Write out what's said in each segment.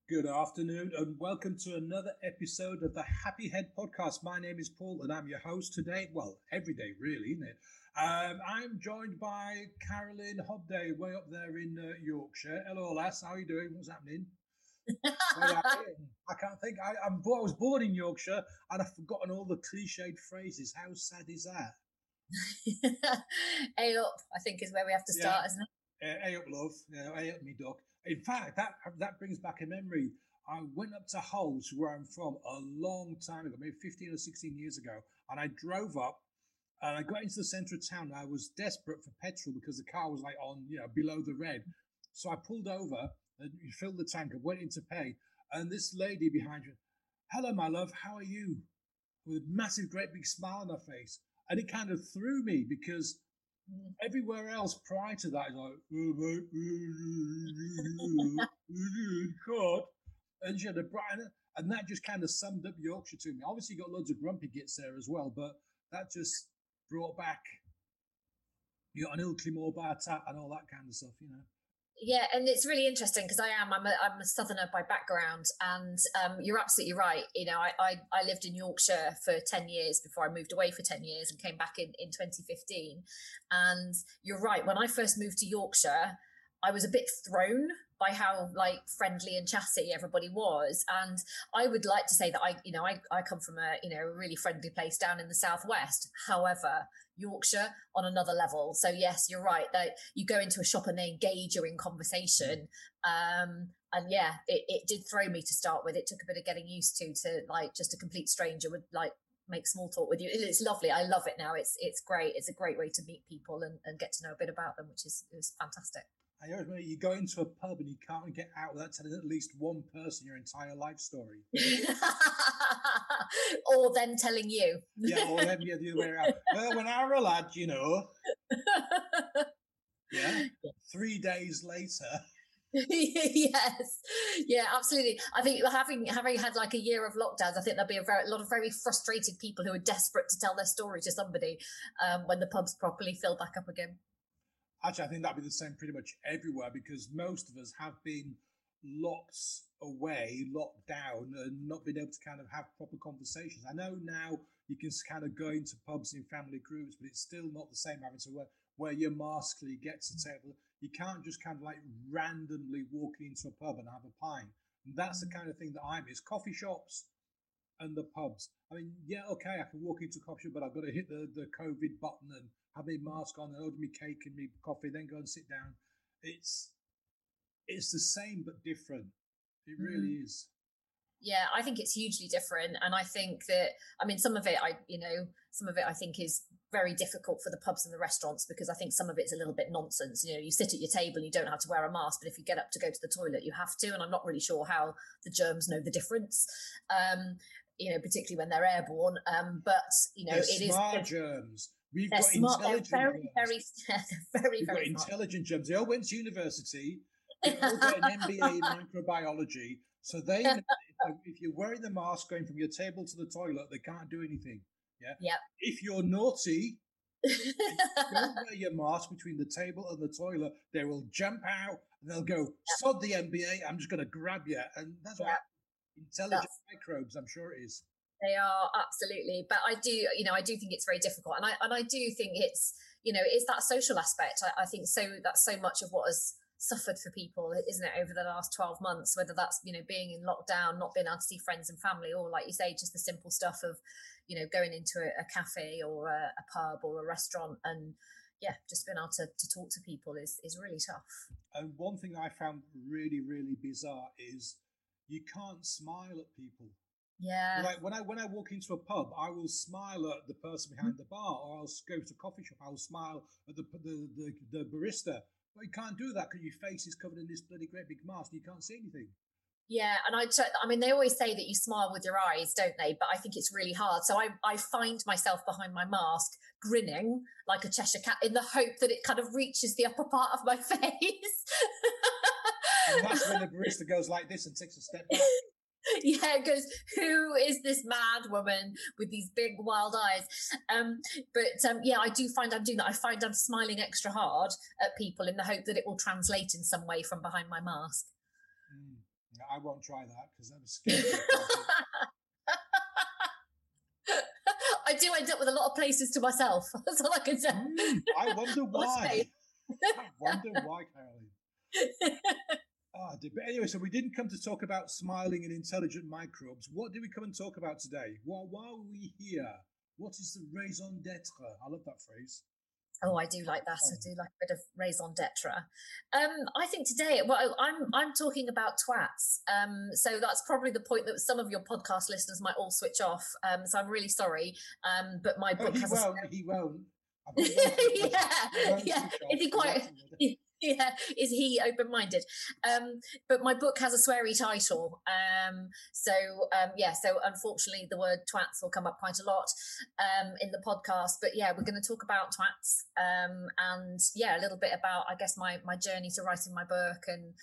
Good afternoon and welcome to another episode of the Happy Head Podcast. My name is Paul and I'm your host today. Well, every day really, isn't it? I'm joined by Carolyn Hobdey, way up there in Yorkshire. Hello, lass. How are you doing? What's happening? I can't think. I was born in Yorkshire and I've forgotten all the cliched phrases. How sad is that? A up, I think, is where we have to start, isn't it? A up, love. A up, me duck. In fact, that brings back a memory. I went up to Hull, where I'm from, a long time ago, maybe 15 or 16 years ago, and I drove up and I got into the centre of town. I was desperate for petrol because the car was like on, below the red. So I pulled over and filled the tank and went in to pay. And this lady behind me, "Hello, my love, how are you?" With a massive, great big smile on her face. And it kind of threw me because everywhere else prior to that is like, God. And she had a bright, and that just kind of summed up Yorkshire to me. Obviously, you got loads of grumpy gits there as well, but that just brought back, an Ilkley Moor bar tap and all that kind of stuff, Yeah, and it's really interesting because I'm a southerner by background, and you're absolutely right. I lived in Yorkshire for 10 years before I moved away for 10 years and came back in 2015. And you're right, when I first moved to Yorkshire, I was a bit thrown by how friendly and chatty everybody was. And I would like to say that I come from a really friendly place down in the southwest. However, Yorkshire on another level. So yes, you're right that you go into a shop and they engage you in conversation. And yeah, it did throw me to start with. It took a bit of getting used to just a complete stranger would make small talk with you. It's lovely. I love it now. It's great. It's a great way to meet people and get to know a bit about them, which is fantastic. I always remember you go into a pub and you can't get out without telling at least one person your entire life story. Or them telling you. Yeah, or them the other way around. Well, when I were a lad, Yeah. 3 days later. Yes, yeah, absolutely. I think having had a year of lockdowns, I think there'll be a lot of very frustrated people who are desperate to tell their story to somebody when the pubs properly fill back up again. Actually, I think that'd be the same pretty much everywhere because most of us have been locked away, locked down, and not been able to kind of have proper conversations. I know now you can kind of go into pubs in family groups, but it's still not the same having to wear your mask till you get to the table. You can't just kind of randomly walk into a pub and have a pint. And that's the kind of thing that I miss. Coffee shops and the pubs. I mean, yeah, okay, I can walk into a coffee shop, but I've got to hit the COVID button and have my mask on and order me cake and me coffee, then go and sit down. It's the same but different. It really is. Yeah, I think it's hugely different, and I think that some of it I think is very difficult for the pubs and the restaurants because I think some of it's a little bit nonsense. You sit at your table and you don't have to wear a mask, but if you get up to go to the toilet, you have to, and I'm not really sure how the germs know the difference. Particularly when they're airborne. But it smart is germs. We've got intelligent germs. We've got intelligent germs. They all went to university. They all got an MBA in microbiology. So they know if you're wearing the mask going from your table to the toilet, they can't do anything. Yeah. Yep. If you're naughty, don't wear your mask between the table and the toilet, they will jump out and they'll go, sod the MBA, I'm just going to grab you. And that's what intelligent microbes, I'm sure it is. They are, absolutely. But I do think it's very difficult. And I do think it's that social aspect. I think that's so much of what has suffered for people, isn't it, over the last 12 months, whether that's, being in lockdown, not being able to see friends and family, or like you say, just the simple stuff of, going into a cafe or a pub or a restaurant and just being able to talk to people is really tough. And one thing I found really, really bizarre is you can't smile at people. Yeah. Like when I walk into a pub, I will smile at the person behind the bar, or I'll go to a coffee shop, I'll smile at the barista. But you can't do that because your face is covered in this bloody great big mask and you can't see anything. Yeah, and they always say that you smile with your eyes, don't they? But I think it's really hard. So I find myself behind my mask grinning like a Cheshire cat in the hope that it kind of reaches the upper part of my face. And that's when the barista goes like this and takes a step back. Yeah, it goes, who is this mad woman with these big wild eyes? I do find I'm doing that. I find I'm smiling extra hard at people in the hope that it will translate in some way from behind my mask. I won't try that because I'm scared. I do end up with a lot of places to myself. That's all I can say. I wonder why. I wonder why, Carolyn. But anyway, so we didn't come to talk about smiling and intelligent microbes. What did we come and talk about today? Why are we here? What is the raison d'etre? I love that phrase. Oh, I do like that. I do like a bit of raison d'etre. I think today, well, I'm talking about twats. So that's probably the point that some of your podcast listeners might all switch off. So I'm really sorry. But my book has he won't. Yeah. Is he quite? Yeah, is he open-minded? But my book has a sweary title. So unfortunately the word twats will come up quite a lot in the podcast. But yeah, we're going to talk about twats and a little bit about, I guess, my journey to writing my book and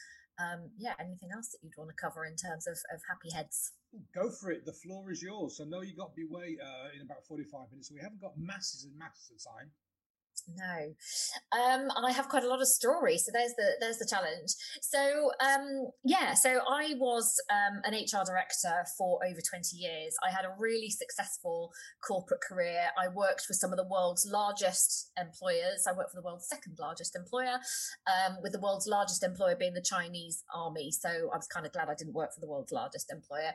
anything else that you'd want to cover in terms of happy heads. Go for it. The floor is yours. So I know you got to be away in about 45 minutes. So we haven't got masses and masses of time. No, and I have quite a lot of stories, so there's the challenge. So so I was an HR director for over 20 years. I had a really successful corporate career. I worked for some of the world's largest employers. I worked for the world's second largest employer, with the world's largest employer being the Chinese army. So I was kind of glad I didn't work for the world's largest employer.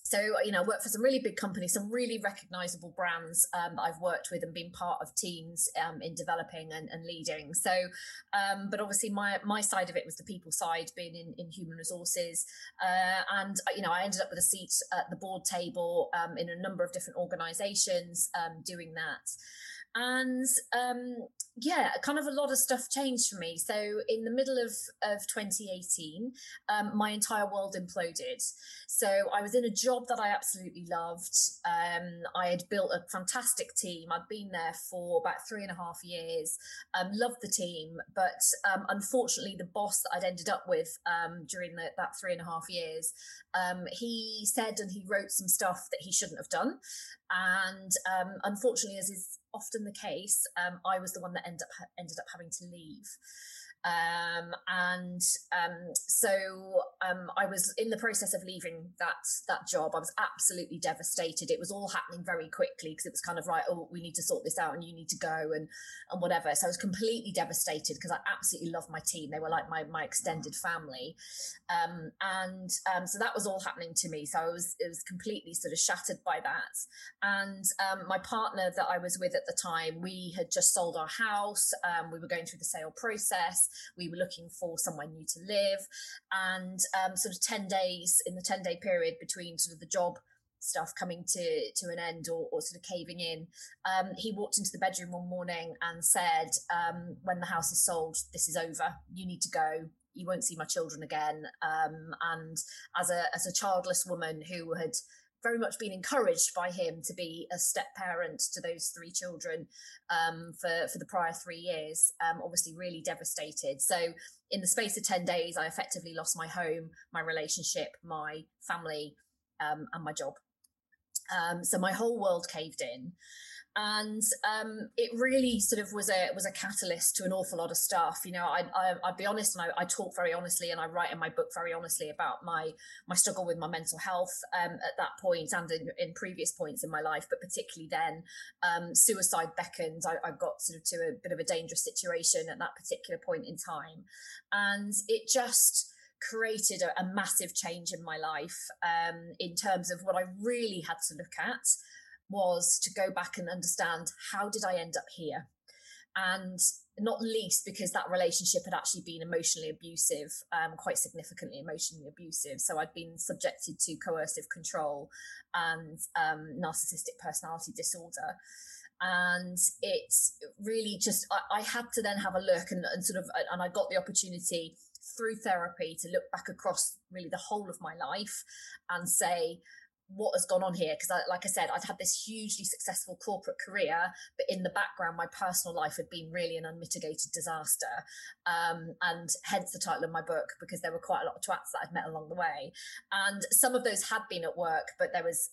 So, I work for some really big companies, some really recognisable brands that I've worked with and been part of teams in developing and leading. So, but obviously my side of it was the people side, being in human resources. And, I ended up with a seat at the board table in a number of different organisations doing that. And kind of a lot of stuff changed for me. So in the middle of 2018, my entire world imploded. So I was in a job that I absolutely loved. I had built a fantastic team. I'd been there for about 3.5 years, loved the team. But unfortunately, the boss that I'd ended up with during that 3.5 years, he said and he wrote some stuff that he shouldn't have done. And unfortunately, as is often the case, I was the one that ended up having to leave. So I was in the process of leaving that job. I was absolutely devastated. It was all happening very quickly because it was kind of right, oh, we need to sort this out and you need to go and whatever. So I was completely devastated because I absolutely loved my team. They were like my extended family. So that was all happening to me. So it was completely sort of shattered by that. And my partner that I was with at the time, we had just sold our house. We were going through the sale process. We were looking for somewhere new to live, and sort of 10 days in the 10-day period between sort of the job stuff coming to an end or sort of caving in, he walked into the bedroom one morning and said, when the house is sold, this is over. You need to go. You won't see my children again. And as a childless woman who had very much been encouraged by him to be a step parent to those 3 children for the prior 3 years, obviously really devastated. So in the space of 10 days, I effectively lost my home, my relationship, my family, and my job. So my whole world caved in. And it really sort of was a catalyst to an awful lot of stuff. I'd be honest, and I talk very honestly, and I write in my book very honestly about my struggle with my mental health at that point and in previous points in my life, but particularly then, suicide beckoned. I got sort of to a bit of a dangerous situation at that particular point in time, and it just created a massive change in my life in terms of what I really had to look at was to go back and understand, how did I end up here? And not least because that relationship had actually been emotionally abusive, quite significantly emotionally abusive. So I'd been subjected to coercive control and narcissistic personality disorder. And it really just, I had to then have a look and I got the opportunity through therapy to look back across really the whole of my life and say, what has gone on here? Because like I said, I'd had this hugely successful corporate career, but in the background, my personal life had been really an unmitigated disaster. And hence the title of my book, because there were quite a lot of twats that I'd met along the way. And some of those had been at work, but there was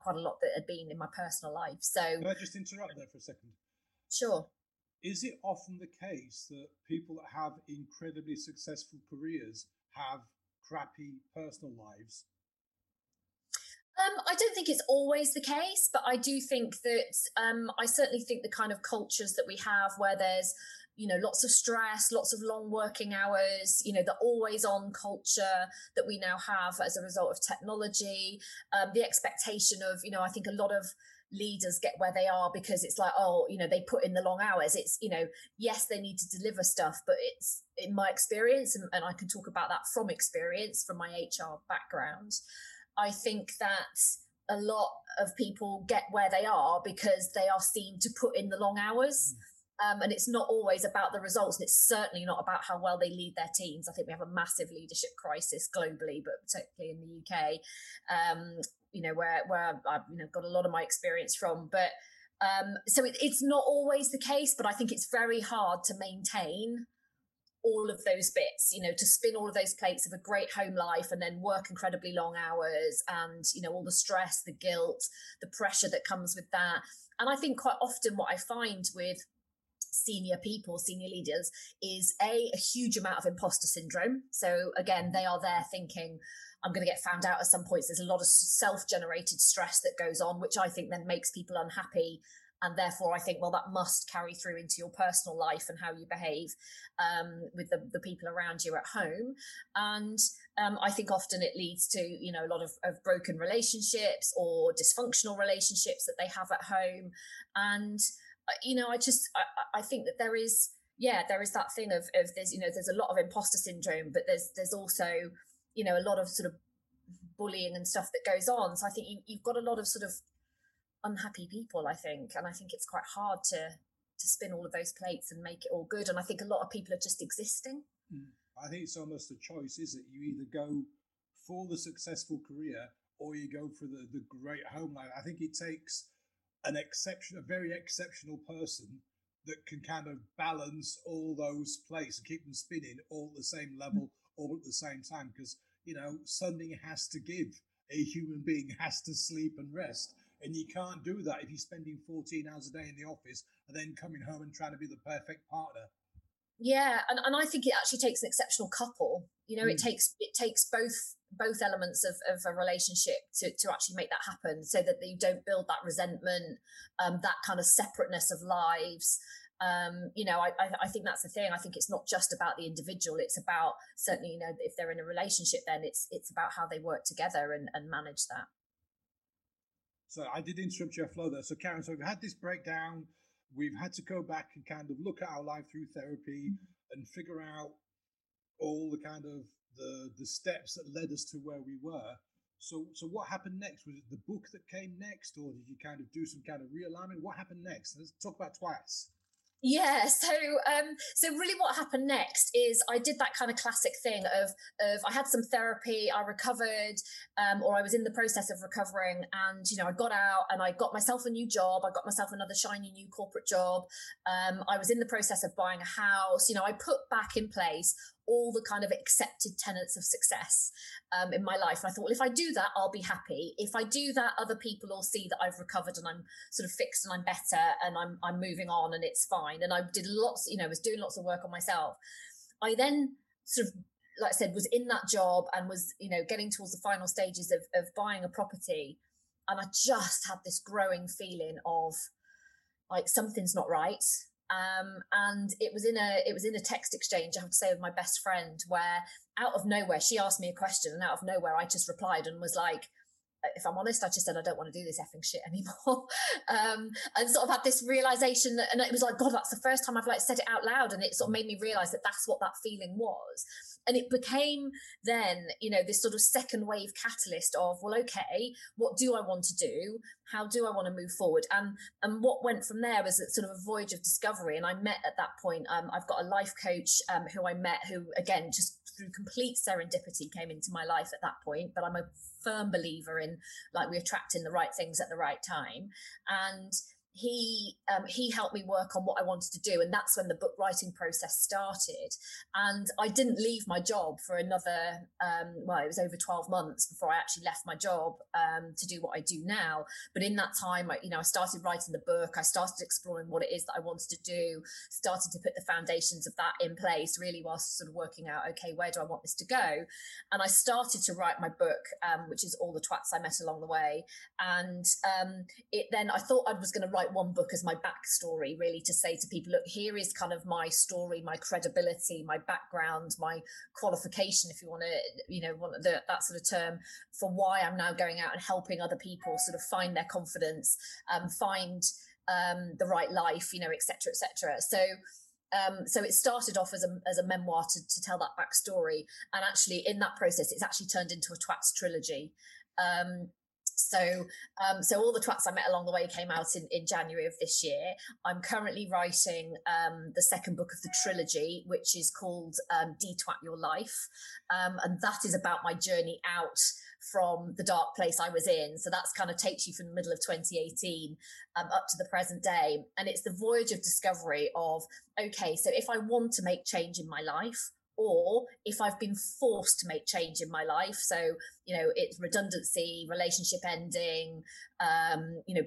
quite a lot that had been in my personal life. So can I just interrupt there for a second? Sure. is it often the case that people that have incredibly successful careers have crappy personal lives? I don't think it's always the case, but I do think that I certainly think the kind of cultures that we have where there's, lots of stress, lots of long working hours, the always on culture that we now have as a result of technology, the expectation of, I think a lot of leaders get where they are because it's like, oh, they put in the long hours. It's, yes, they need to deliver stuff, but it's in my experience, and I can talk about that from experience, from my HR background. I think that a lot of people get where they are because they are seen to put in the long hours. And it's not always about the results. And it's certainly not about how well they lead their teams. I think we have a massive leadership crisis globally, but particularly in the UK, where I've got a lot of my experience from. But so it's not always the case, but I think it's very hard to maintain all of those bits, to spin all of those plates of a great home life and then work incredibly long hours and, all the stress, the guilt, the pressure that comes with that. And I think quite often what I find with senior people, senior leaders, is a huge amount of imposter syndrome. So again, they are there thinking, I'm going to get found out at some points. There's a lot of self-generated stress that goes on, which I think then makes people unhappy. And therefore, I think, well, that must carry through into your personal life and how you behave with the people around you at home. And I think often it leads to, a lot of broken relationships or dysfunctional relationships that they have at home. And, I think that there is that thing of there's a lot of imposter syndrome, but there's also, a lot of sort of bullying and stuff that goes on. So I think you've got a lot of sort of unhappy people, I think, and I think it's quite hard to spin all of those plates and make it all good. And I think a lot of people are just existing. I think it's almost a choice, is it? You either go for the successful career or you go for the great home life. I think it takes a very exceptional person that can kind of balance all those plates and keep them spinning all at the same level, all at the same time, because something has to give. A human being has to sleep and rest. And you can't do that if you're spending 14 hours a day in the office and then coming home and trying to be the perfect partner. Yeah, and I think it actually takes an exceptional couple. It takes both elements of a relationship to actually make that happen, so that you don't build that resentment, that kind of separateness of lives. I think that's the thing. I think it's not just about the individual. It's about, certainly, if they're in a relationship, then it's about how they work together and manage that. So I did interrupt your flow there. So Karen, so we've had this breakdown. We've had to go back and kind of look at our life through therapy and figure out all the kind of the steps that led us to where we were. So what happened next? Was it the book that came next, or did you kind of do some kind of realignment? What happened next? Let's talk about twice. Yeah, so really what happened next is I did that kind of classic thing of I had some therapy, I recovered, or I was in the process of recovering, and I got out and I got myself a new job. I got myself another shiny new corporate job. I was in the process of buying a house. I put back in place all the kind of accepted tenets of success in my life. And I thought, well, if I do that, I'll be happy. If I do that, other people will see that I've recovered and I'm sort of fixed and I'm better and I'm moving on and it's fine. And I did lots, was doing lots of work on myself. I then sort of, like I said, was in that job and was, getting towards the final stages of buying a property. And I just had this growing feeling of like, something's not right. And it was in a text exchange, I have to say, with my best friend, where out of nowhere she asked me a question, and out of nowhere I just replied and was like, if I'm honest, I just said I don't want to do this effing shit anymore. And sort of had this realization and it was like, God, that's the first time I've like said it out loud, and it sort of made me realize that that's what that feeling was. And it became then, this sort of second wave catalyst of, well, okay, what do I want to do? How do I want to move forward? And what went from there was sort of a voyage of discovery. And I met at that point, I've got a life coach who I met, who again, just through complete serendipity came into my life at that point. But I'm a firm believer in like we attract in the right things at the right time. And he helped me work on what I wanted to do, and that's when the book writing process started. And I didn't leave my job for another it was over 12 months before I actually left my job to do what I do now. But in that time, I started writing the book. I started exploring what it is that I wanted to do, started to put the foundations of that in place, really, whilst sort of working out, okay, where do I want this to go? And I started to write my book, which is All the Twats I Met Along the Way. And then I thought I was going to write one book as my backstory, really, to say to people, look, here is kind of my story, my credibility, my background, my qualification, if you want to, that sort of term, for why I'm now going out and helping other people sort of find their confidence, find the right life, et cetera, et cetera. So it started off as a memoir to tell that backstory, and actually in that process, it's actually turned into a Twats trilogy. So All the Twats I Met Along the Way came out in January of this year. I'm currently writing the second book of the trilogy, which is called De-Twat Your Life. And that is about my journey out from the dark place I was in. So that's kind of takes you from the middle of 2018 up to the present day. And it's the voyage of discovery of, okay, so if I want to make change in my life, or if I've been forced to make change in my life, so it's redundancy, relationship ending,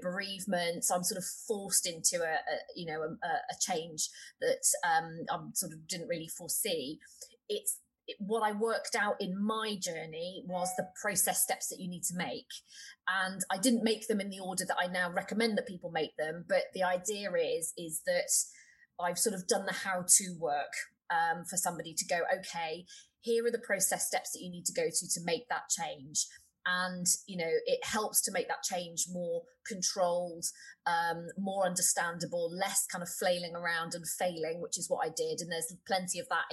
bereavement, so I'm sort of forced into a change that I sort of didn't really foresee. What I worked out in my journey was the process steps that you need to make, and I didn't make them in the order that I now recommend that people make them, but the idea is that I've sort of done the how-to work for somebody to go, okay, here are the process steps that you need to go to make that change. And, it helps to make that change more controlled, more understandable, less kind of flailing around and failing, which is what I did. And there's plenty of that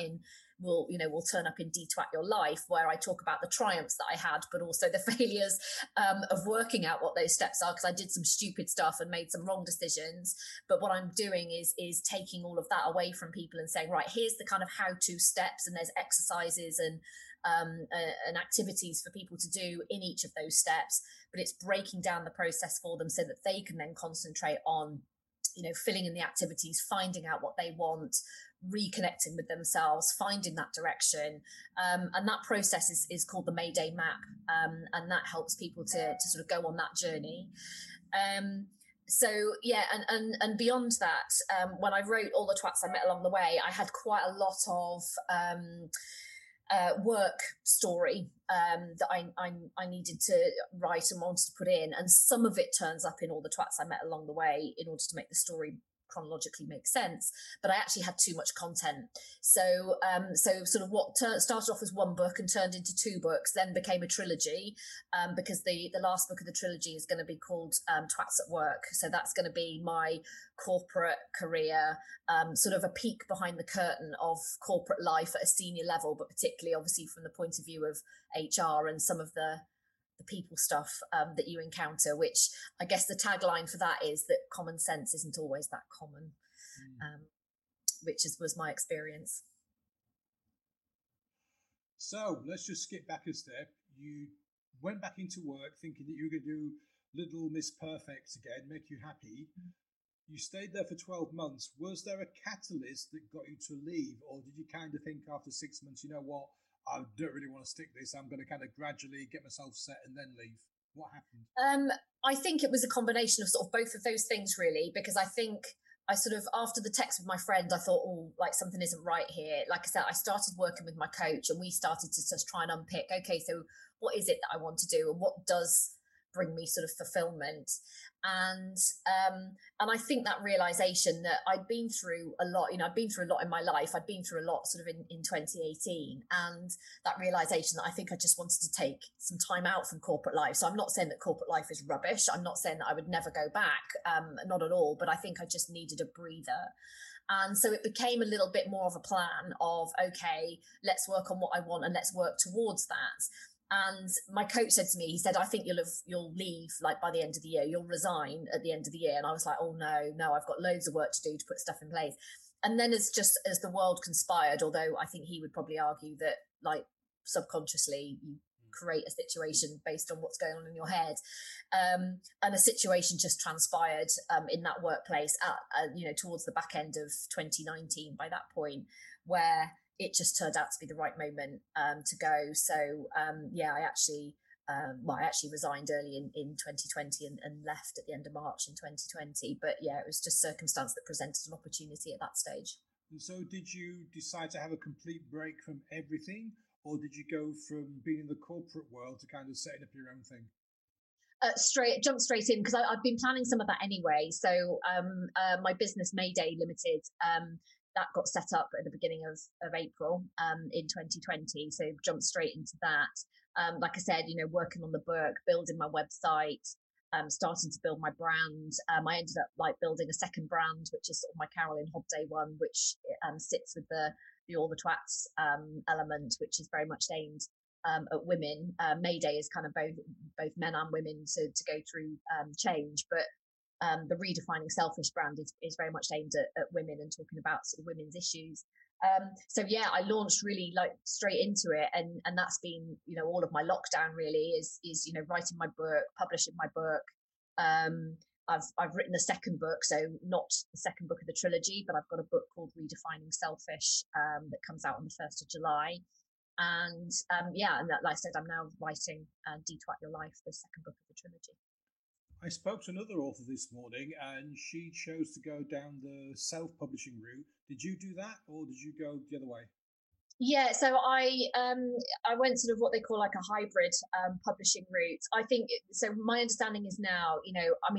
will turn up in De-Twat Your Life, where I talk about the triumphs that I had, but also the failures of working out what those steps are, because I did some stupid stuff and made some wrong decisions. But what I'm doing is taking all of that away from people and saying, right, here's the kind of how-to steps, and there's exercises and activities for people to do in each of those steps, but it's breaking down the process for them so that they can then concentrate on filling in the activities, finding out what they want, reconnecting with themselves, finding that direction. And that process is called the Mayday Map. And that helps people to sort of go on that journey. And beyond that, when I wrote All the Twats I Met Along the Way, I had quite a lot of work story that I needed to write and wanted to put in, and some of it turns up in All the Twats I Met Along the Way in order to make the story chronologically make sense, but I actually had too much content. So sort of what started off as one book and turned into two books, then became a trilogy, because the last book of the trilogy is going to be called Twats at Work. So that's going to be my corporate career, sort of a peek behind the curtain of corporate life at a senior level, but particularly obviously from the point of view of HR and some of the people stuff that you encounter, which I guess the tagline for that is that common sense isn't always that common, which was my experience. So let's just skip back a step. You went back into work thinking that you were going to do Little Miss Perfect again, make you happy. You stayed there for 12 months. Was there a catalyst that got you to leave, or did you kind of think after 6 months, you know what, I don't really want to stick this, I'm going to kind of gradually get myself set and then leave? What happened? I think it was a combination of sort of both of those things, really, because I think I sort of, after the text with my friend, I thought, oh, like something isn't right here. Like I said, I started working with my coach, and we started to just try and unpick, okay, so what is it that I want to do, and what does bring me sort of fulfillment? And I think that realization that I'd been through a lot, I'd been through a lot in my life. I'd been through a lot sort of in 2018, and that realization that I think I just wanted to take some time out from corporate life. So I'm not saying that corporate life is rubbish. I'm not saying that I would never go back, not at all, but I think I just needed a breather. And so it became a little bit more of a plan of, okay, let's work on what I want and let's work towards that. And my coach said to me, he said, I think you'll leave like by the end of the year, you'll resign at the end of the year. And I was like, oh no, I've got loads of work to do to put stuff in place. And then as the world conspired, although I think he would probably argue that like subconsciously you create a situation based on what's going on in your head. And a situation just transpired in that workplace at towards the back end of 2019 by that point, where it just turned out to be the right moment to go. So I actually resigned early in 2020 and left at the end of March in 2020. But yeah, it was just circumstance that presented an opportunity at that stage. And so did you decide to have a complete break from everything, or did you go from being in the corporate world to kind of setting up your own thing? Jump straight in, because I've been planning some of that anyway. So my business Mayday Limited, that got set up at the beginning of April in 2020. So jumped straight into that. Like I said, working on the book, building my website, starting to build my brand. I ended up building a second brand, which is sort of my Carolyn Hobdey one, which sits with the all the twats element, which is very much aimed at women. Mayday is kind of both men and women to go through change, but the Redefining Selfish brand is very much aimed at women and talking about sort of women's issues. So yeah, I launched really straight into it, and that's been all of my lockdown really is writing my book, publishing my book. I've written a second book, so not the second book of the trilogy, but I've got a book called Redefining Selfish that comes out on the 1st of July. And like I said, I'm now writing Detwat Your Life, the second book of the trilogy. I spoke to another author this morning, and she chose to go down the self-publishing route. Did you do that, or did you go the other way? Yeah, so I went sort of what they call like a hybrid publishing route. I think so. My understanding is now,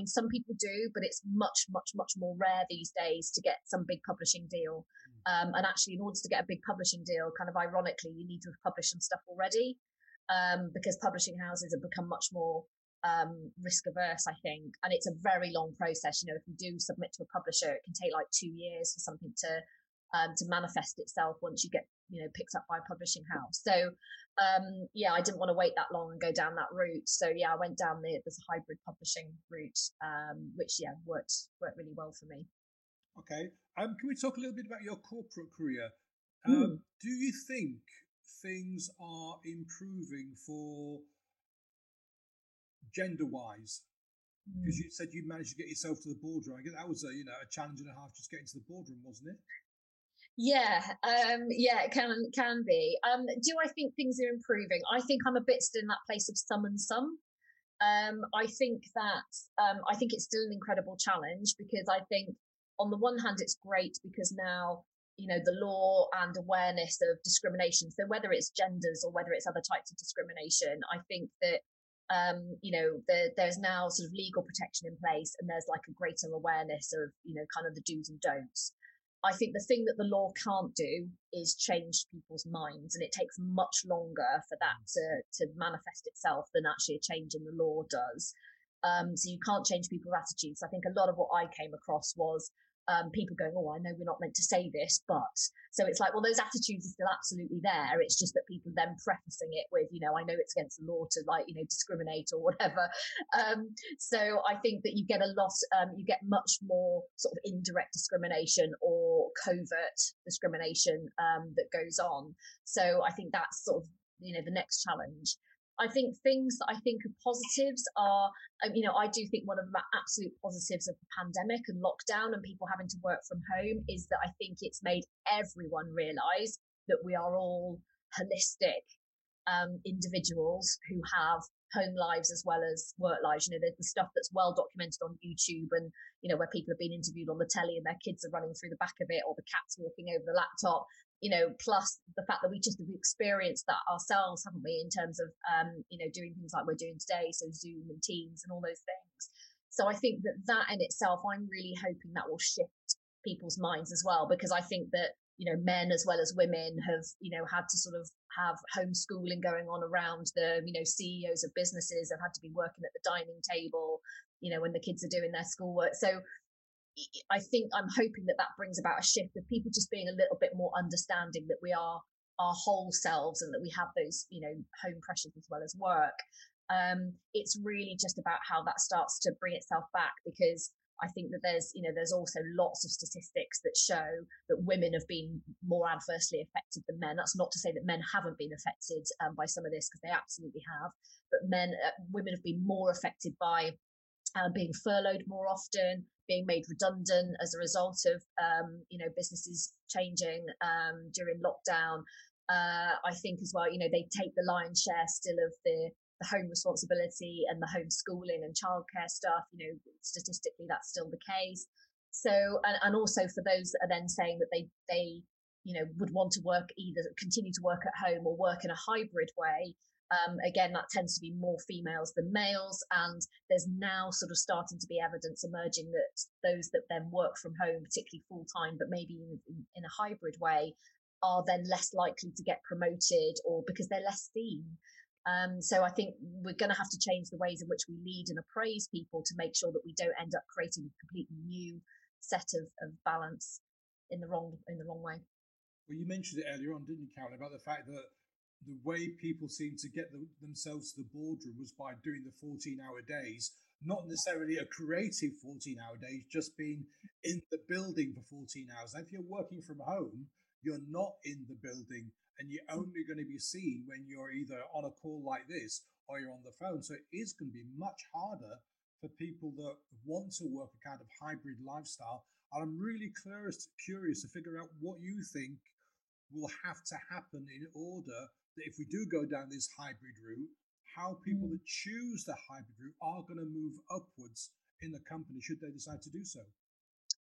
some people do, but it's much, much, much more rare these days to get some big publishing deal. And actually, in order to get a big publishing deal, kind of ironically, you need to have published some stuff already, because publishing houses have become much more risk averse, I think, and it's a very long process. If you do submit to a publisher, it can take 2 years for something to manifest itself once you get picked up by a publishing house. So I didn't want to wait that long and go down that route. So yeah, I went down this hybrid publishing route, which worked really well for me. Okay. Can we talk a little bit about your corporate career? Do you think things are improving for gender-wise? Because you said you managed to get yourself to the boardroom. I guess that was a challenge and a half just getting to the boardroom, wasn't it? Yeah, it can be. Do I think things are improving? I think I'm a bit still in that place of some and some. I think it's still an incredible challenge, because I think on the one hand it's great because now the law and awareness of discrimination, so whether it's genders or whether it's other types of discrimination, I think that there's now sort of legal protection in place, and there's a greater awareness of kind of the do's and don'ts. I think the thing that the law can't do is change people's minds, and it takes much longer for that to manifest itself than actually a change in the law does. So you can't change people's attitudes. I think a lot of what I came across was people going, I know we're not meant to say this, but so it's those attitudes are still absolutely there. It's just that people then prefacing it with, I know it's against the law to discriminate or whatever. So I think that you get you get much more sort of indirect discrimination or covert discrimination that goes on. So I think that's sort of, the next challenge. I think things that I think are positives are, I do think one of the absolute positives of the pandemic and lockdown and people having to work from home is that I think it's made everyone realise that we are all holistic individuals who have home lives as well as work lives. There's the stuff that's well documented on YouTube, and where people have been interviewed on the telly and their kids are running through the back of it, or the cat's walking over the laptop. Plus the fact that we just have experienced that ourselves, haven't we, in terms of doing things like we're doing today, so Zoom and Teams and all those things. So I think that in itself, I'm really hoping that will shift people's minds as well, because I think that men as well as women have had to sort of have homeschooling going on around the CEOs of businesses have had to be working at the dining table when the kids are doing their schoolwork. So I think I'm hoping that brings about a shift of people just being a little bit more understanding that we are our whole selves and that we have those home pressures as well as work. It's really just about how that starts to bring itself back, because I think that there's also lots of statistics that show that women have been more adversely affected than men. That's not to say that men haven't been affected by some of this, because they absolutely have. But women have been more affected by being furloughed more often, being made redundant as a result of businesses changing during lockdown. I think as well, they take the lion's share still of the home responsibility and the homeschooling and childcare stuff. Statistically, that's still the case. So, and also for those that are then saying that they would want to continue to work at home or work in a hybrid way. Again, that tends to be more females than males, and there's now sort of starting to be evidence emerging that those that then work from home, particularly full time, but maybe in a hybrid way, are then less likely to get promoted, or because they're less seen. So I think we're going to have to change the ways in which we lead and appraise people to make sure that we don't end up creating a completely new set of balance in the wrong way. Well, you mentioned it earlier on, didn't you, Carolyn, about the fact that the way people seem to get themselves to the boardroom was by doing the 14-hour days, not necessarily a creative 14-hour day, just being in the building for 14 hours. Now, if you're working from home, you're not in the building, and you're only going to be seen when you're either on a call like this or you're on the phone. So it is going to be much harder for people that want to work a kind of hybrid lifestyle. And I'm really curious to figure out what you think will have to happen in order that if we do go down this hybrid route, how people that choose the hybrid route are going to move upwards in the company should they decide to do so.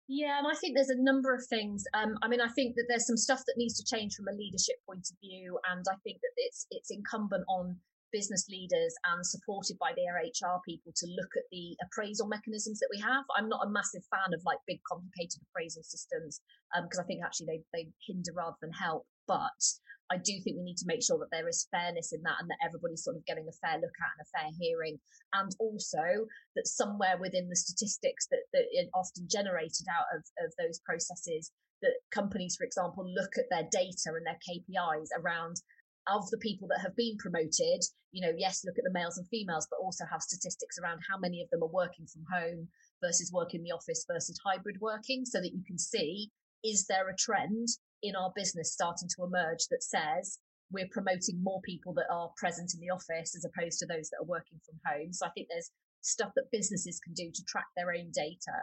Yeah, and I think there's a number of things. I think that there's some stuff that needs to change from a leadership point of view, and I think that it's incumbent on business leaders and supported by their HR people to look at the appraisal mechanisms that we have. I'm not a massive fan of like big complicated appraisal systems because I think actually they hinder rather than help. But I do think we need to make sure that there is fairness in that, and that everybody's sort of getting a fair look at and a fair hearing, and also that somewhere within the statistics that are often generated out of those processes, that companies, for example, look at their data and their KPIs around of the people that have been promoted, yes, look at the males and females, but also have statistics around how many of them are working from home versus working in the office versus hybrid working, so that you can see, is there a trend in our business starting to emerge that says we're promoting more people that are present in the office as opposed to those that are working from home. So I think there's stuff that businesses can do to track their own data.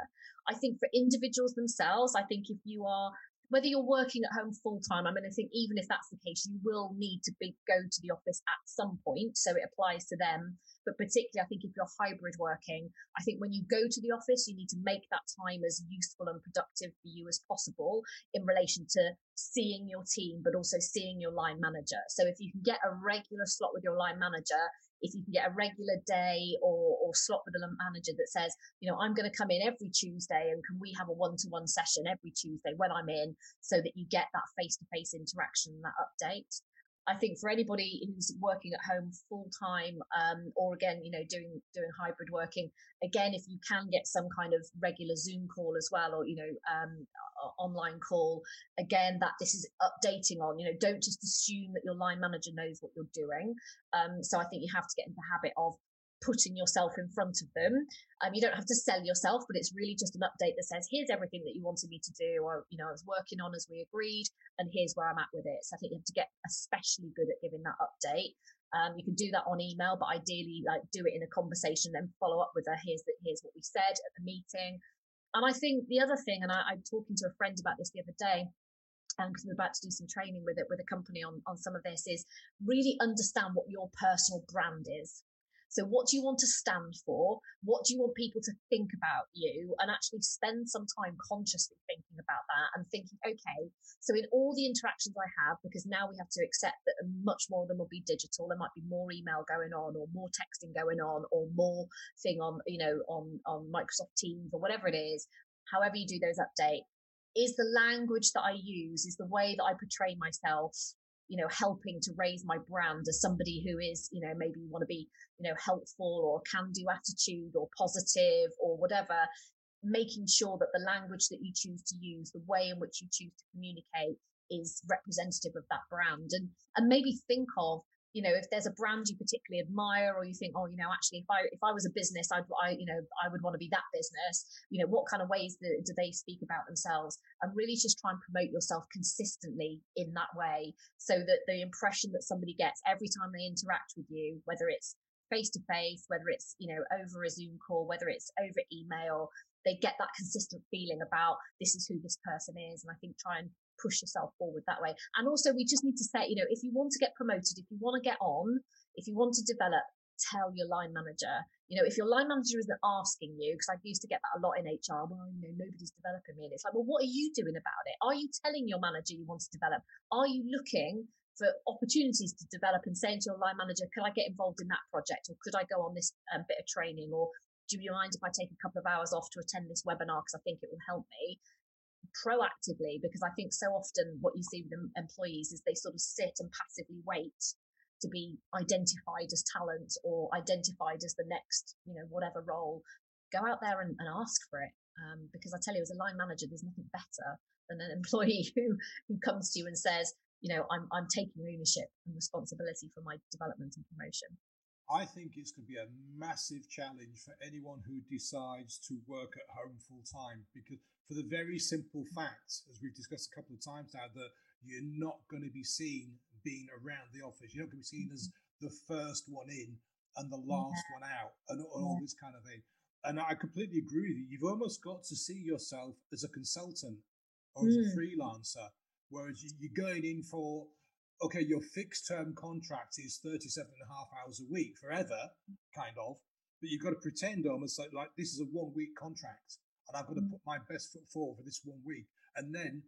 I think for individuals themselves, I think if you are, whether you're working at home full time, I think even if that's the case, you will need to go to the office at some point. So it applies to them. But particularly, I think if you're hybrid working, I think when you go to the office, you need to make that time as useful and productive for you as possible in relation to seeing your team, but also seeing your line manager. So if you can get a regular slot with your line manager, if you can get a regular day or slot with a manager that says, I'm going to come in every Tuesday, and can we have a one-to-one session every Tuesday when I'm in, so that you get that face-to-face interaction, that update. I think for anybody who's working at home full time, or again, doing hybrid working, again, if you can get some kind of regular Zoom call as well, or online call, again, that this is updating on, don't just assume that your line manager knows what you're doing. So I think you have to get into the habit of putting yourself in front of them. You don't have to sell yourself, but it's really just an update that says, here's everything that you wanted me to do, or I was working on as we agreed, and here's where I'm at with it. So I think you have to get especially good at giving that update. You can do that on email, but ideally do it in a conversation, then follow up with her, here's what we said at the meeting. And I think the other thing, and I'm talking to a friend about this the other day, because we're about to do some training with a company on some of this, is really understand what your personal brand is. So what do you want to stand for? What do you want people to think about you? And actually spend some time consciously thinking about that and thinking, okay, so in all the interactions I have, because now we have to accept that much more of them will be digital, there might be more email going on, or more texting going on, or more thing on, on Microsoft Teams or whatever it is, however you do those updates, is the language that I use, is the way that I portray myself, helping to raise my brand as somebody who is, maybe you want to be, helpful, or can-do attitude, or positive, or whatever, making sure that the language that you choose to use, the way in which you choose to communicate, is representative of that brand. And maybe think of, if there's a brand you particularly admire, or you think, oh, actually, if I was a business, I would want to be that business. What kind of ways do they speak about themselves? And really just try and promote yourself consistently in that way, so that the impression that somebody gets every time they interact with you, whether it's face to face, whether it's over a Zoom call, whether it's over email, they get that consistent feeling about this is who this person is. And I think try and push yourself forward that way. And also, we just need to say, if you want to get promoted, if you want to get on, if you want to develop, tell your line manager. If your line manager isn't asking you, because I used to get that a lot in HR, well, nobody's developing me. And it's like, well, what are you doing about it? Are you telling your manager you want to develop? Are you looking for opportunities to develop and saying to your line manager, could I get involved in that project? Or could I go on this bit of training? Or do you mind if I take a couple of hours off to attend this webinar because I think it will help me? Proactively, because I think so often what you see with employees is they sort of sit and passively wait to be identified as talent or identified as the next, whatever role. Go out there and ask for it. Because I tell you, as a line manager, there's nothing better than an employee who comes to you and says, I'm taking ownership and responsibility for my development and promotion. I think it's going to be a massive challenge for anyone who decides to work at home full time, because for the very simple fact, as we've discussed a couple of times now, that you're not going to be seen being around the office. You're not going to be seen as the first one in and the last one out and all this kind of thing. And I completely agree with you. You've almost got to see yourself as a consultant or as a freelancer, whereas you're going in for, okay, your fixed term contract is 37.5 hours a week forever, kind of, but you've got to pretend almost like this is a 1 week contract and I've got to put my best foot forward for this 1 week, and then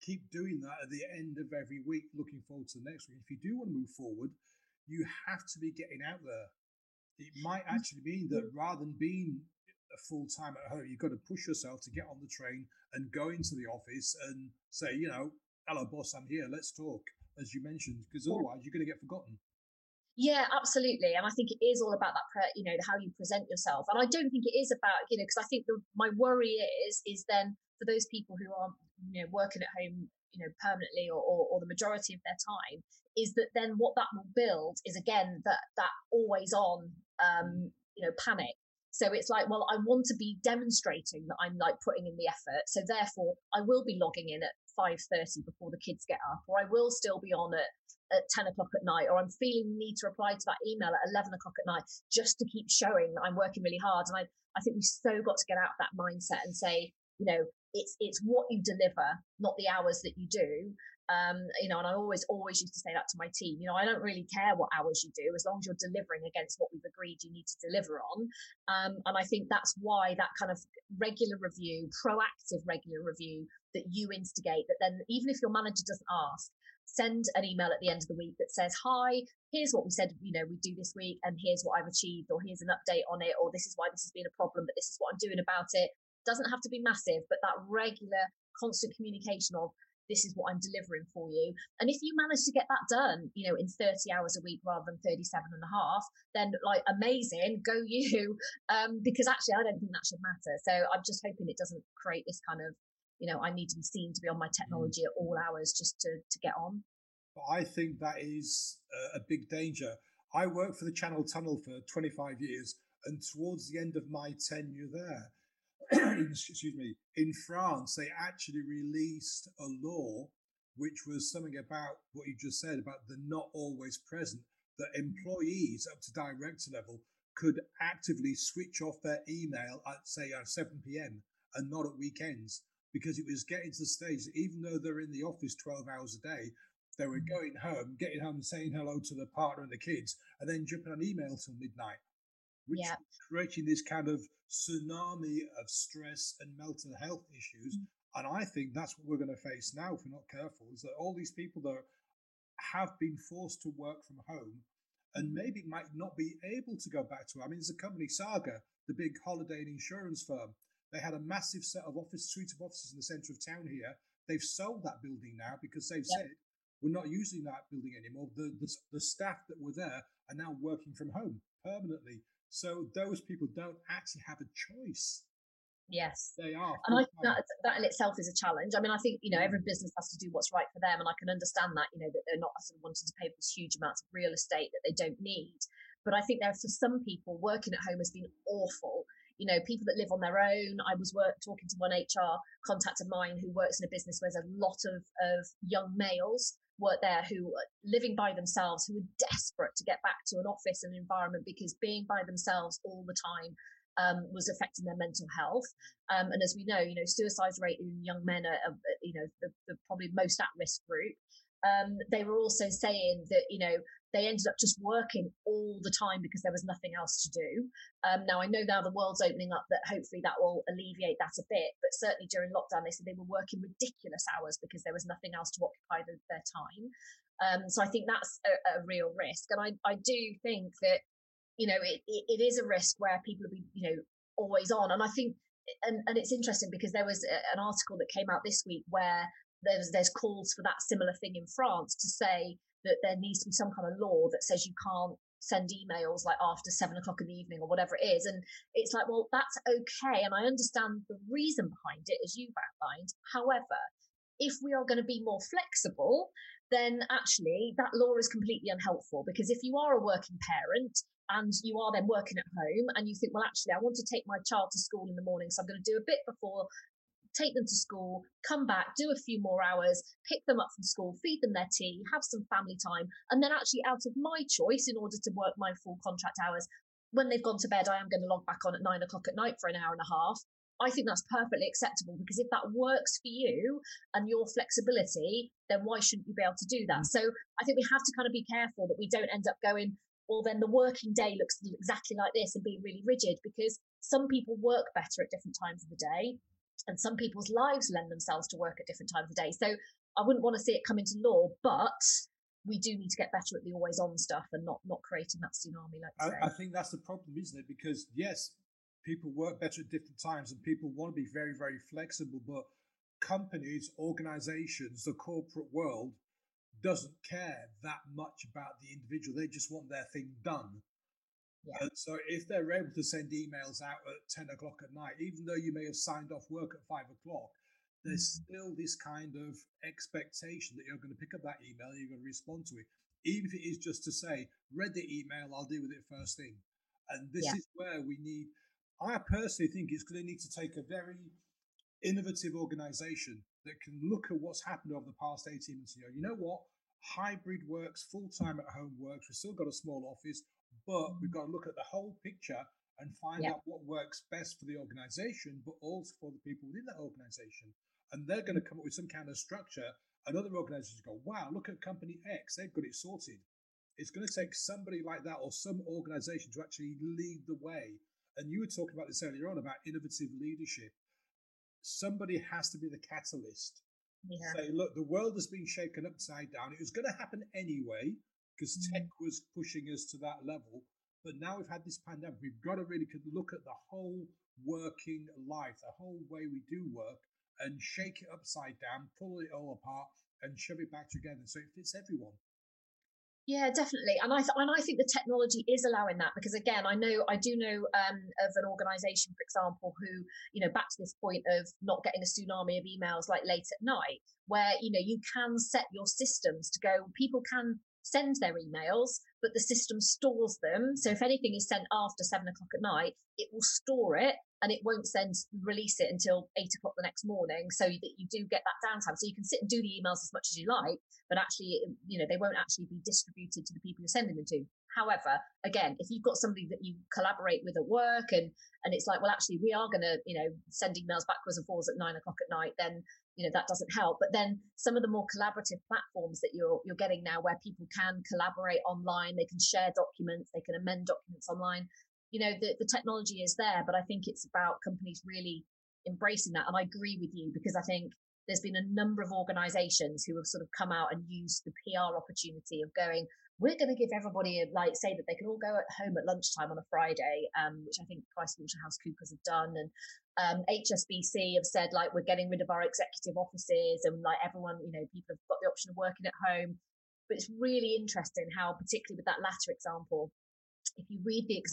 keep doing that at the end of every week, looking forward to the next week. If you do want to move forward, you have to be getting out there. It might actually mean that rather than being full time at home, you've got to push yourself to get on the train and go into the office and say, hello boss, I'm here, let's talk, as you mentioned, because otherwise you're going to get forgotten. Yeah, absolutely. And I think it is all about that, how you present yourself. And I don't think it is about, because I think my worry is then for those people who are, working at home, permanently or the majority of their time, is that then what that will build is, again, that always on, panic. So it's like, well, I want to be demonstrating that I'm like putting in the effort. So therefore I will be logging in at 5:30 before the kids get up, or I will still be on at 10 o'clock at night, or I'm feeling the need to reply to that email at 11 o'clock at night just to keep showing that I'm working really hard. And I think we've so got to get out of that mindset and say, it's what you deliver, not the hours that you do. And I always used to say that to my team. I don't really care what hours you do, as long as you're delivering against what we've agreed you need to deliver on. And I think that's why that kind of regular review, proactive regular review that you instigate, that then even if your manager doesn't ask, send an email at the end of the week that says, hi, here's what we said, we do this week, and here's what I've achieved, or here's an update on it, or this is why this has been a problem, but this is what I'm doing about it. Doesn't have to be massive, but that regular, constant communication of, this is what I'm delivering for you. And if you manage to get that done, in 30 hours a week rather than 37 and a half, then like amazing, go you. Because actually, I don't think that should matter. So I'm just hoping it doesn't create this kind of, I need to be seen to be on my technology at all hours just to get on. I think that is a big danger. I worked for the Channel Tunnel for 25 years, and towards the end of my tenure there, excuse me, in France, they actually released a law which was something about what you just said about the not always present, that employees up to director level could actively switch off their email at, say, at 7 p.m. and not at weekends, because it was getting to the stage that even though they're in the office 12 hours a day, they were going home, getting home and saying hello to the partner and the kids, and then jumping on email till midnight, which is creating this kind of tsunami of stress and mental health issues. And I think that's what we're going to face now if we're not careful, is that all these people that have been forced to work from home and maybe might not be able to go back to, there's a company, Saga, the big holiday and insurance firm. They had a massive suite of offices in the centre of town here. They've sold that building now because they've said, we're not using that building anymore. The staff that were there are now working from home permanently. So those people don't actually have a choice. Yes. They are And I think full-time. that in itself is a challenge. I mean, I think, every business has to do what's right for them. And I can understand that, that they're not sort of wanting to pay for this huge amounts of real estate that they don't need. But I think there, for some people, working at home has been awful. People that live on their own. I was talking to one HR contact of mine who works in a business where there's a lot of young males work there who are living by themselves, who are desperate to get back to an office and environment, because being by themselves all the time was affecting their mental health. And as we know, suicide rate in young men are the probably most at-risk group. They were also saying that, they ended up just working all the time because there was nothing else to do. Now, I know now the world's opening up, that hopefully that will alleviate that a bit. But certainly during lockdown, they said they were working ridiculous hours because there was nothing else to occupy their time. So I think that's a real risk. And I do think that, it is a risk where people will be, always on. And I think, and it's interesting because there was an article that came out this week where there's calls for that similar thing in France, to say that there needs to be some kind of law that says you can't send emails like after 7 o'clock in the evening or whatever it is. And it's like, well, that's okay. And I understand the reason behind it, as you've outlined. However, if we are going to be more flexible, then actually that law is completely unhelpful, because if you are a working parent and you are then working at home and you think, well, actually, I want to take my child to school in the morning, so I'm going to do a bit before, take them to school, come back, do a few more hours, pick them up from school, feed them their tea, have some family time, and then actually, out of my choice, in order to work my full contract hours, when they've gone to bed, I am going to log back on at 9 o'clock at night for an hour and a half. I think that's perfectly acceptable, because if that works for you and your flexibility, then why shouldn't you be able to do that? So I think we have to kind of be careful that we don't end up going, well, then the working day looks exactly like this, and being really rigid, because some people work better at different times of the day, and some people's lives lend themselves to work at different times of the day. So I wouldn't want to see it come into law, but we do need to get better at the always on stuff and not creating that tsunami, like you say. I think that's the problem, isn't it? Because yes, people work better at different times and people want to be very, very flexible, but companies, organizations, the corporate world doesn't care that much about the individual. They just want their thing done. Yeah. So if they're able to send emails out at 10 o'clock at night, even though you may have signed off work at 5 o'clock, there's still this kind of expectation that you're going to pick up that email, you're going to respond to it. Even if it is just to say, read the email, I'll deal with it first thing. And this is where we need, I personally think it's going to need to take a very innovative organization that can look at what's happened over the past 18 months. You know what? Hybrid works, full-time at home works. We've still got a small office, but we've got to look at the whole picture and find out what works best for the organization, but also for the people within that organization. And they're going to come up with some kind of structure, and other organizations go, wow, look at company X, they've got it sorted. It's going to take somebody like that or some organization to actually lead the way. And you were talking about this earlier on about innovative leadership. Somebody has to be the catalyst. Say, look, the world has been shaken upside down. It was going to happen anyway, because tech was pushing us to that level. But now we've had this pandemic. We've got to really look at the whole working life, the whole way we do work, and shake it upside down, pull it all apart, and shove it back together so it fits everyone. Yeah, definitely. And I think the technology is allowing that, because again, I do know of an organization, for example, who, back to this point of not getting a tsunami of emails like late at night, where, you can set your systems to go, people can send their emails, but the system stores them. So if anything is sent after 7 o'clock at night, it will store it, and it won't release it until 8 o'clock the next morning, so that you do get that downtime. So you can sit and do the emails as much as you like, but actually, they won't actually be distributed to the people you're sending them to. However, again, if you've got somebody that you collaborate with at work, and it's like, well, actually, we are going to, send emails backwards and forwards at 9 o'clock at night, then, that doesn't help. But then some of the more collaborative platforms that you're getting now, where people can collaborate online, they can share documents, they can amend documents online. The technology is there, but I think it's about companies really embracing that. And I agree with you, because I think there's been a number of organizations who have sort of come out and used the PR opportunity of going, we're going to give everybody say that they can all go at home at lunchtime on a Friday, which I think PricewaterhouseCoopers have done. And HSBC have said, we're getting rid of our executive offices, and everyone, people have got the option of working at home. But it's really interesting how, particularly with that latter example, if you read the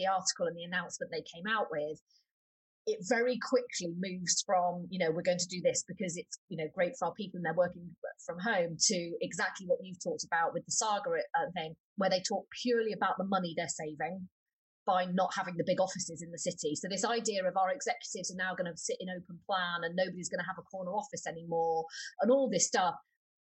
article and the announcement they came out with, it very quickly moves from, we're going to do this because it's, great for our people and they're working from home, to exactly what you've talked about with the Saga thing, where they talk purely about the money they're saving by not having the big offices in the city. So this idea of our executives are now going to sit in open plan and nobody's going to have a corner office anymore and all this stuff,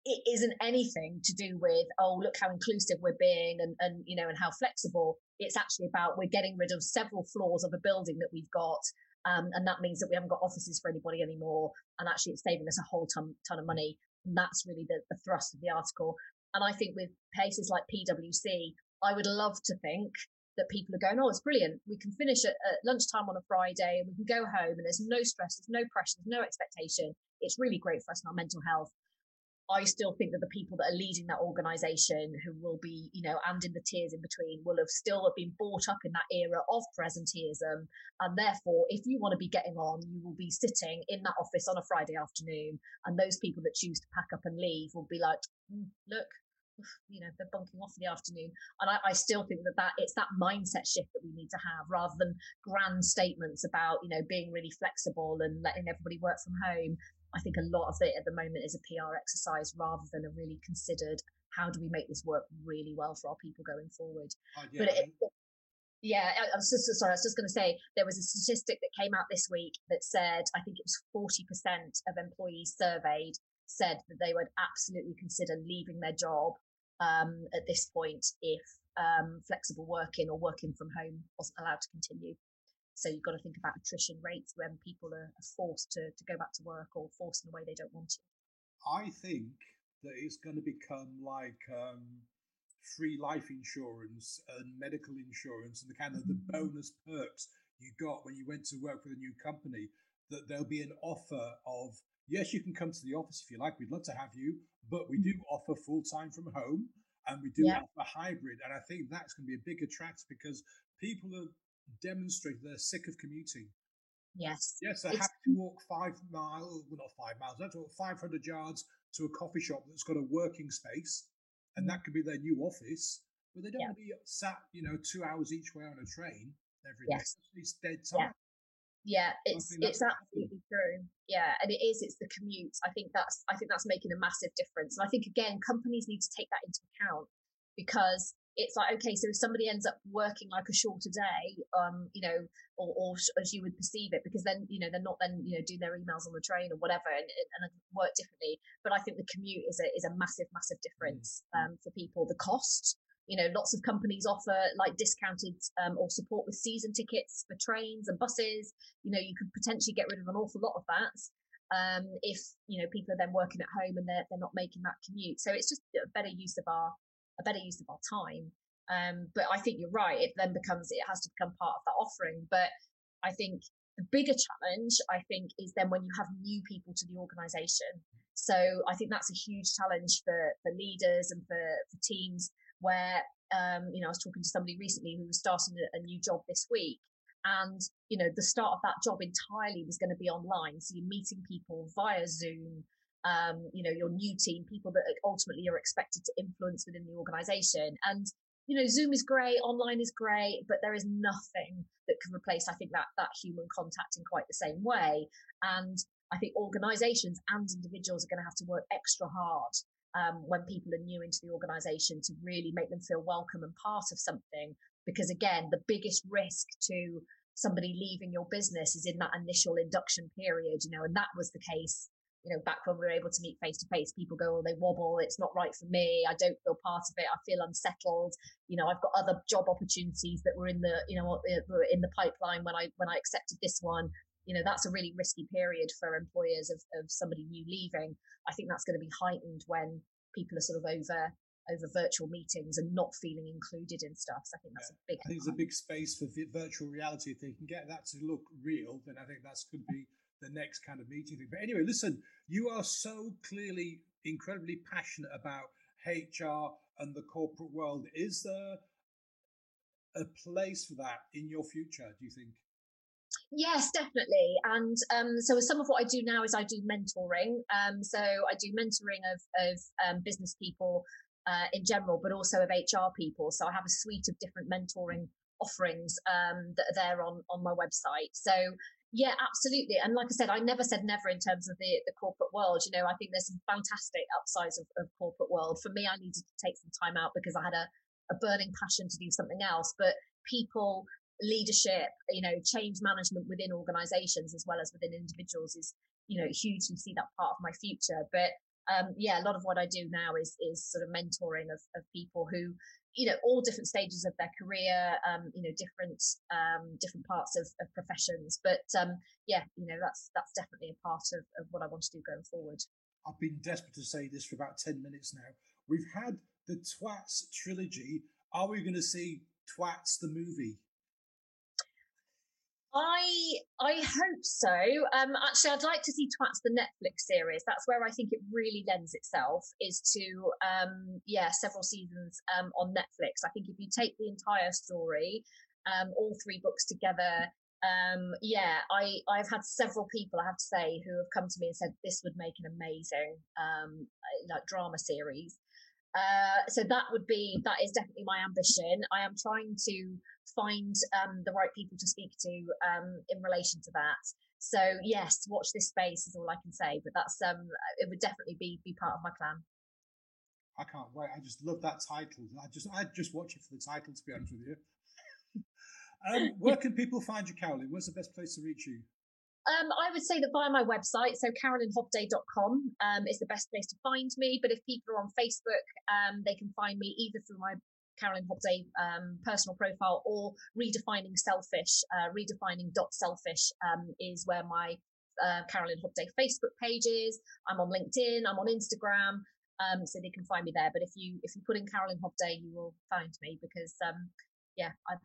it isn't anything to do with, oh, look how inclusive we're being and how flexible. It's actually about, we're getting rid of several floors of a building that we've got. And that means that we haven't got offices for anybody anymore. And actually it's saving us a whole ton of money. And that's really the thrust of the article. And I think with places like PwC, I would love to think that people are going, oh, it's brilliant. We can finish at lunchtime on a Friday and we can go home and there's no stress, there's no pressure, there's no expectation. It's really great for us and our mental health. I still think that the people that are leading that organisation, who will be, and in the tiers in between, will have still been brought up in that era of presenteeism. And therefore, if you want to be getting on, you will be sitting in that office on a Friday afternoon. And those people that choose to pack up and leave will be like, look, they're bunking off in the afternoon. And I still think that it's that mindset shift that we need to have, rather than grand statements about, being really flexible and letting everybody work from home. I think a lot of it at the moment is a PR exercise rather than a really considered, how do we make this work really well for our people going forward? Yeah. But I was just going to say, there was a statistic that came out this week that said, I think it was 40% of employees surveyed said that they would absolutely consider leaving their job at this point if flexible working or working from home wasn't allowed to continue. So you've got to think about attrition rates when people are forced to go back to work or forced in a way they don't want to. I think that it's going to become like free life insurance and medical insurance and the kind of the bonus perks you got when you went to work with a new company, that there'll be an offer of, yes, you can come to the office if you like, we'd love to have you, but we do offer full-time from home and we do offer hybrid. And I think that's going to be a big attract because people are demonstrated they're sick of commuting. Yes, they're happy to walk 5 miles, well, not 5 miles, they have to walk 500 yards to a coffee shop that's got a working space, and that could be their new office, but they don't want to be sat 2 hours each way on a train every day. It's dead time. It's absolutely true. And it's the commute. I think that's making a massive difference. And I think, again, companies need to take that into account, because it's like, okay, so if somebody ends up working like a shorter day, or as you would perceive it, because then, they're not then, doing their emails on the train or whatever and work differently. But I think the commute is a massive, massive difference for people. The cost, lots of companies offer like discounted or support with season tickets for trains and buses. You could potentially get rid of an awful lot of that if, people are then working at home and they're not making that commute. So it's just a better use of our time. But I think you're right. It has to become part of that offering. But I think the bigger challenge, is then when you have new people to the organisation. So I think that's a huge challenge for leaders and for teams where, I was talking to somebody recently who was starting a new job this week. And, the start of that job entirely was going to be online. So you're meeting people via Zoom, your new team, people that ultimately you're expected to influence within the organization. And, Zoom is great, online is great, but there is nothing that can replace, I think, that human contact in quite the same way. And I think organizations and individuals are going to have to work extra hard when people are new into the organization to really make them feel welcome and part of something. Because again, the biggest risk to somebody leaving your business is in that initial induction period, and that was the case back when we were able to meet face to face. People go, oh, they wobble, it's not right for me, I don't feel part of it, I feel unsettled, I've got other job opportunities that were in the were in the pipeline when I accepted this one. That's a really risky period for employers of somebody new leaving. I think that's going to be heightened when people are sort of over virtual meetings and not feeling included in stuff. So I think that's a big. I think there's a big space for virtual reality. If they can get that to look real, then I think that could be the next kind of meeting thing. But anyway, listen, you are so clearly incredibly passionate about HR and the corporate world. Is there a place for that in your future, do you think? Yes, definitely. And so some of what I do now is I do mentoring. So I do mentoring of business people in general, but also of HR people. So I have a suite of different mentoring offerings that are there on my website. So Yeah, absolutely. And like I said, I never said never in terms of the corporate world. You know, I think there's some fantastic upsides of corporate world. For me, I needed to take some time out because I had a burning passion to do something else. But people, leadership, you know, change management within organizations as well as within individuals is, you know, hugely see that part of my future. But yeah, a lot of what I do now is sort of mentoring of people who, you know, all different stages of their career, you know, different parts of professions. But yeah, you know, that's definitely a part of what I want to do going forward. I've been desperate to say this for about 10 minutes now. We've had the Twats trilogy. Are we going to see Twats the movie? I hope so. Actually, I'd like to see Twats the Netflix series. That's where I think it really lends itself, is to several seasons on Netflix. I think if you take the entire story, all three books together, I've had several people, I have to say, who have come to me and said this would make an amazing like drama series. So that is definitely my ambition. I am trying to find the right people to speak to in relation to that. So yes, watch this space is all I can say. But that's it would definitely be part of my plan. I can't wait. I just love that title. I'd just watch it for the title, to be honest with you. Where can people find you, Carolyn? Where's the best place to reach you? I would say that via my website, so carolynhobdey.com is the best place to find me. But if people are on Facebook, they can find me either through my Carolyn Hobdey personal profile or Redefining Selfish. Redefining.selfish is where my Carolyn Hobdey Facebook page is. I'm on LinkedIn, I'm on Instagram, so they can find me there. But if you put in Carolyn Hobdey, you will find me because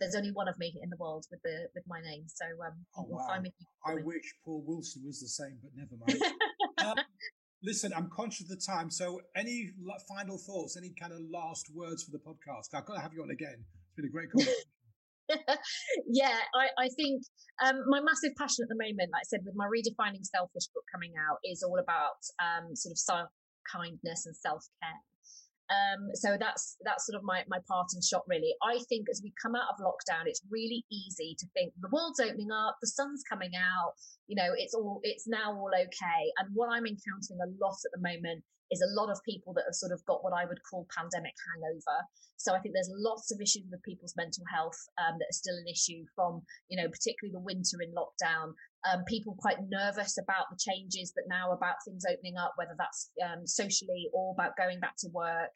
there's only one of me in the world with my name. So wow. Find me. I wish Paul Wilson was the same, but never mind. Listen, I'm conscious of the time. So any final thoughts, any kind of last words for the podcast? I've got to have you on again. It's been a great conversation. Yeah, I think my massive passion at the moment, like I said, with my Redefining Selfish book coming out, is all about sort of self-kindness and self-care. So that's sort of my parting shot, really. I think as we come out of lockdown, it's really easy to think the world's opening up, the sun's coming out, you know, it's now all okay. And what I'm encountering a lot at the moment is a lot of people that have sort of got what I would call pandemic hangover. So I think there's lots of issues with people's mental health that are still an issue from, you know, particularly the winter in lockdown. People quite nervous about the changes that now about things opening up, whether that's socially or about going back to work.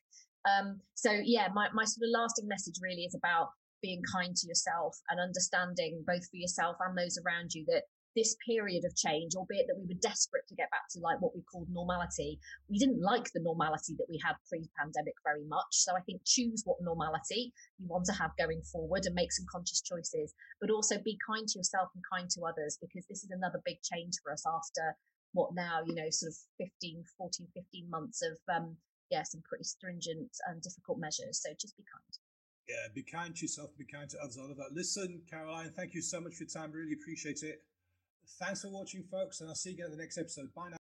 So yeah, my sort of lasting message really is about being kind to yourself and understanding both for yourself and those around you that this period of change, albeit that we were desperate to get back to like what we called normality, we didn't like the normality that we had pre-pandemic very much. So I think choose what normality you want to have going forward and make some conscious choices, but also be kind to yourself and kind to others, because this is another big change for us after what now, you know, sort of 15 months of some pretty stringent and difficult measures. So just be kind. Yeah, be kind to yourself, be kind to others. All of that. Listen, Caroline, thank you so much for your time. Really appreciate it. Thanks for watching, folks, and I'll see you again in the next episode. Bye now.